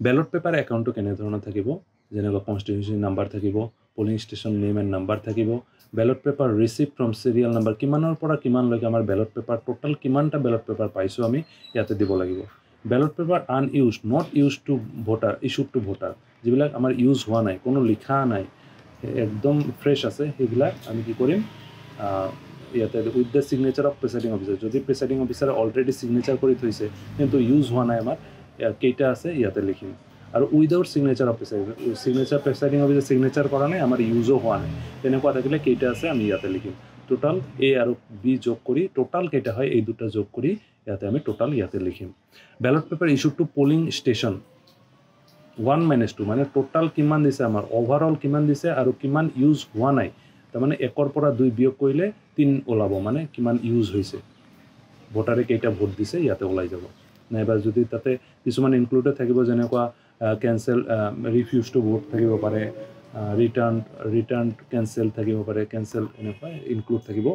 ballot paper একাউণ্টটো কেনেধৰণৰ থাকিব যেনেকৈ কনষ্টিটিউশ্যন নাম্বাৰ থাকিব polling station name and number থাকিব ballot paper receipt from serial number কিমানৰ পৰা কিমানলৈকে আমাৰ বেলট পেপাৰ টোটাল কিমানটা বেলট পেপাৰ পাইছোঁ আমি ইয়াতে দিব লাগিব ballot paper unused not used to voter issued to voter যিবিলাক আমাৰ ইউজ হোৱা নাই কোনো লিখা নাই একদম ফ্ৰেছ আছে সেইবিলাক আমি কি কৰিম ইয়াতে with the signature of presiding officer যদি প্ৰিসাইডিং অফিচাৰে অলৰেডি সিগনেচাৰ কৰি থৈছে কিন্তু ইউজ হোৱা নাই আমাৰ কেইটা আছে ইয়াতে লিখিম আৰু without signature of presiding officer signature কৰা নাই আমাৰ ইউজো হোৱা নাই তেনেকুৱা থাকিলে কেইটা আছে আমি ইয়াতে লিখিম টোটাল এ আৰু বি যোগ কৰি টোটাল কেইটা হয় এই দুটা যোগ কৰি ইয়াতে আমি টোটাল ইয়াতে লিখিম ballot paper issued two polling station 1-2 মানে টোটাল কিমান দিছে আমাৰ ওভাৰঅল কিমান দিছে আৰু কিমান ইউজ হোৱা নাই তাৰমানে 1 পৰা 2 বিয়োগ কৰিলে 3 ওলাব মানে কিমান ইউজ হৈছে ভোটাৰে কেইটা ভোট দিছে ইয়াতে ওলাই যাব নাইবা যদি তাতে কিছুমান ইনক্লুডেড থাকিব যেনেকুৱা কেনসেল ৰিফিউজ টু ভোট থাকিব পাৰে ৰিটাৰ্ণ কেনসেল থাকিব পাৰে কেনসেল এনেকুৱা ইনক্লুড থাকিব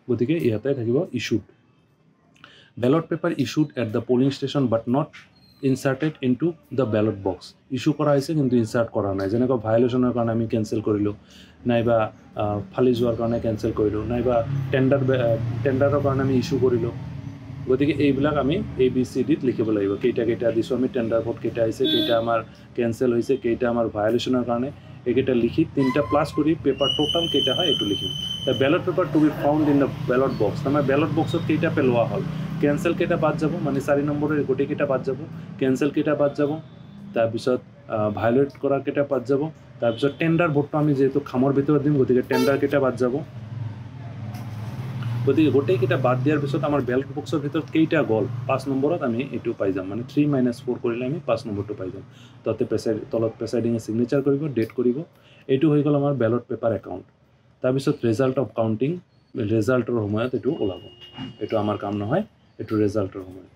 গতিকে ইয়াতে থাকিব issued ballot paper issued at the polling station but not inserted into the ballot box issue কৰা হৈছে কিন্তু ইনসাৰ্ট কৰা নাই যেনেকৈ ভায়োলেশ্যনৰ কাৰণে আমি কেনসেল কৰিলোঁ নাইবা ফালি যোৱাৰ কাৰণে কেনসেল কৰিলোঁ নাইবা টেণ্ডাৰৰ কাৰণে আমি ইস্যু কৰিলোঁ গতিকে এইবিলাক আমি এ বি চি ডিত লিখিব লাগিব কেইটা কেইটা দিছোঁ আমি টেণ্ডাৰ ভোট কেইটা আহিছে কেইটা আমাৰ কেনসেল হৈছে কেইটা আমাৰ ভায়োলেশ্যনৰ কাৰণে এইকেইটা লিখি 3টা প্লাছ কৰি পেপাৰ টোটাল কেইটা হয় এইটো লিখিম the ballot paper to be found in the ballot box আমাৰ ব্যালট বক্সত কেইটা পেলোৱা হ'ল কেনসেল কেইটা বাদ যাব মানে 4 নম্বৰৰ গোটেই কেইটা বাদ যাব কেনসেল কেইটা বাদ যাব তাৰপিছত ভায়োলেট কৰা কেইটা বাদ যাব তাৰপিছত টেণ্ডাৰ ভোটটো আমি যেহেতু খামৰ ভিতৰত দিম গতিকে টেণ্ডাৰ কেইটা বাদ যাব গতিকে গোটেই কেইটা বাদ দিয়াৰ পিছত আমাৰ ব্যালট বক্সৰ ভিতৰত কেইটা গ'ল 5 নম্বৰত আমি এইটো পাই যাম মানে 3 - 4 কৰিলে আমি 5 নম্বৰটো পাই যাম তাতে তলত প্ৰেসাইডিঙে সিগনেচাৰ কৰিব ডেট কৰিব এইটো হৈ গ'ল আমাৰ ব্যালট পেপাৰ একাউণ্ট তাৰপিছত ৰিজাল্ট অফ কাউণ্টিং ৰিজাল্টৰ সময়ত এইটো ওলাব এইটো আমাৰ কাম নহয় এইটো ৰিজাল্টৰ সময়ত